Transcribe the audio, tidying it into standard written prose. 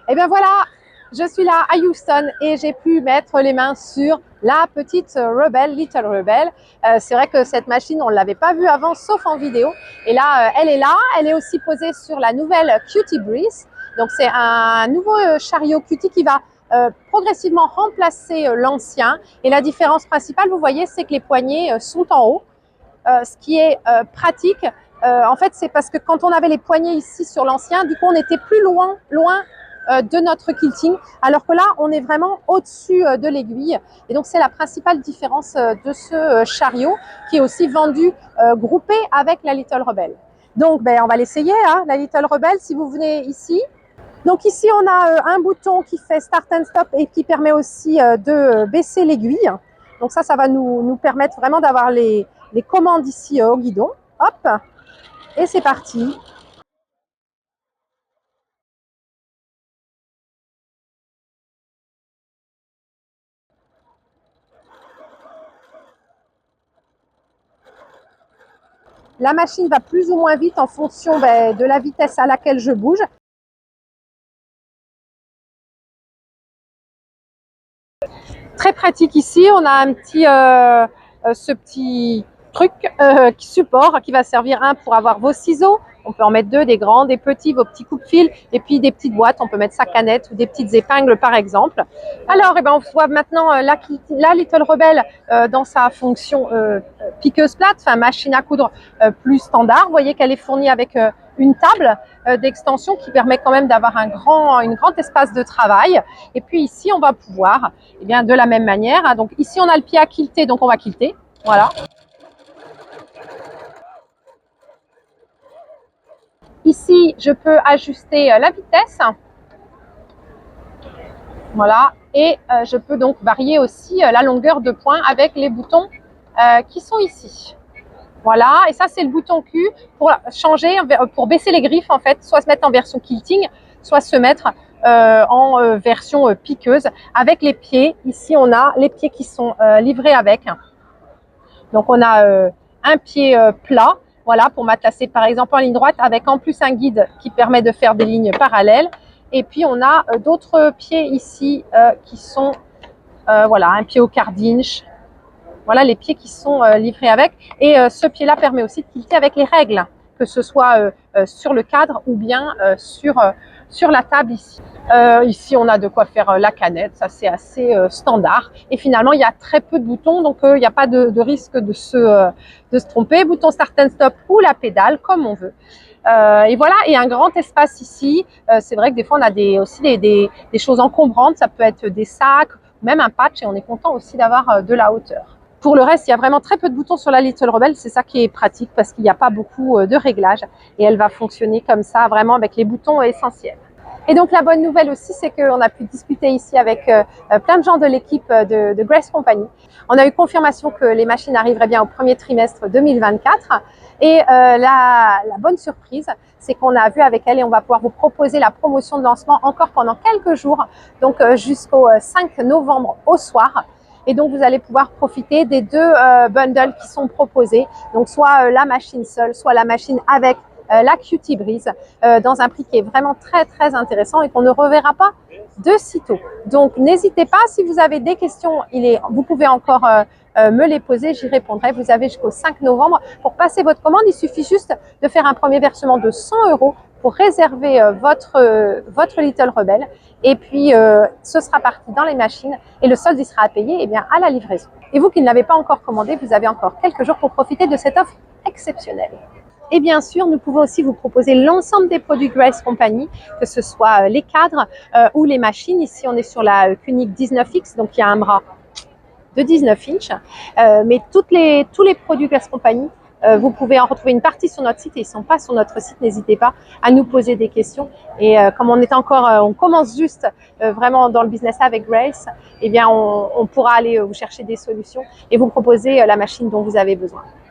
Et bien voilà, je suis là à Houston et j'ai pu mettre les mains sur la petite Rebel, Little Rebel. C'est vrai que cette machine, on ne l'avait pas vue avant, sauf en vidéo. Et là, elle est là. Elle est aussi posée sur la nouvelle Cutie Breeze. Donc c'est un nouveau chariot Cutie qui va progressivement remplacer l'ancien. Et la différence principale, vous voyez, c'est que les poignées sont en haut. Ce qui est pratique. En fait, c'est parce que quand on avait les poignées ici sur l'ancien, du coup, on était plus loin de notre quilting, alors que là, on est vraiment au-dessus de l'aiguille. Et donc, c'est la principale différence de ce chariot qui est aussi vendu groupé avec la Little Rebel. Donc, on va l'essayer, hein, la Little Rebel, si vous venez ici. Donc ici, on a un bouton qui fait Start and Stop et qui permet aussi de baisser l'aiguille. Donc ça va nous permettre vraiment d'avoir les commandes ici au guidon. Hop, et c'est parti. La machine va plus ou moins vite en fonction de la vitesse à laquelle je bouge. Très pratique ici, on a un petit, ce petit truc qui support, qui va servir pour avoir vos ciseaux. On peut en mettre deux, des grands, des petits, vos petits coupe-fils, et puis des petites boîtes, on peut mettre sa canette ou des petites épingles par exemple. Alors, on voit maintenant la Little Rebel dans sa fonction piqueuse plate, enfin machine à coudre plus standard. Vous voyez qu'elle est fournie avec une table d'extension qui permet quand même d'avoir un grand espace de travail. Et puis ici, on va pouvoir, de la même manière, hein, donc ici on a le pied à quilter, donc on va quilter, voilà. Ici, je peux ajuster la vitesse. Voilà. Et je peux donc varier aussi la longueur de pointe avec les boutons qui sont ici. Voilà. Et ça, c'est le bouton Q pour changer, pour baisser les griffes, en fait, soit se mettre en version quilting, soit se mettre en version piqueuse. Avec les pieds, ici, on a les pieds qui sont livrés avec. Donc, on a un pied plat. Voilà, pour m'atlasser par exemple en ligne droite, avec en plus un guide qui permet de faire des lignes parallèles. Et puis on a d'autres pieds ici qui sont, voilà, un pied au quart d'inch. Voilà les pieds qui sont livrés avec. Et ce pied-là permet aussi de quilter avec les règles, que ce soit sur le cadre ou bien sur la table ici. Ici, on a de quoi faire la canette, ça c'est assez standard. Et finalement, il y a très peu de boutons, donc il n'y a pas de risque de se tromper. Bouton Start and Stop ou la pédale, comme on veut. Et voilà, et un grand espace ici. C'est vrai que des fois, on a aussi des choses encombrantes. Ça peut être des sacs, même un patch, et on est content aussi d'avoir de la hauteur. Pour le reste, il y a vraiment très peu de boutons sur la Little Rebel. C'est ça qui est pratique parce qu'il n'y a pas beaucoup de réglages. Et elle va fonctionner comme ça, vraiment avec les boutons essentiels. Et donc la bonne nouvelle aussi, c'est qu'on a pu discuter ici avec plein de gens de l'équipe de Grace Company. On a eu confirmation que les machines arriveraient bien au premier trimestre 2024. Et la bonne surprise, c'est qu'on a vu avec elle et on va pouvoir vous proposer la promotion de lancement encore pendant quelques jours, donc jusqu'au 5 novembre au soir. Et donc, vous allez pouvoir profiter des deux bundles qui sont proposés. Donc, soit la machine seule, soit la machine avec la Cutie Breeze dans un prix qui est vraiment très, très intéressant et qu'on ne reverra pas de sitôt. Donc, n'hésitez pas. Si vous avez des questions, vous pouvez encore me les poser. J'y répondrai. Vous avez jusqu'au 5 novembre pour passer votre commande. Il suffit juste de faire un premier versement de 100 € pour réserver votre Little Rebel. Et puis, ce sera parti dans les machines et le solde, il sera à payer à la livraison. Et vous qui ne l'avez pas encore commandé, vous avez encore quelques jours pour profiter de cette offre exceptionnelle. Et bien sûr, nous pouvons aussi vous proposer l'ensemble des produits Grace Company, que ce soit les cadres ou les machines. Ici, on est sur la Kunig 19X, donc il y a un bras de 19 inches. Mais tous les produits Grace Company, vous pouvez en retrouver une partie sur notre site et ils ne sont pas sur notre site. N'hésitez pas à nous poser des questions. Et comme on commence juste vraiment dans le business avec Grace, on pourra aller vous chercher des solutions et vous proposer la machine dont vous avez besoin.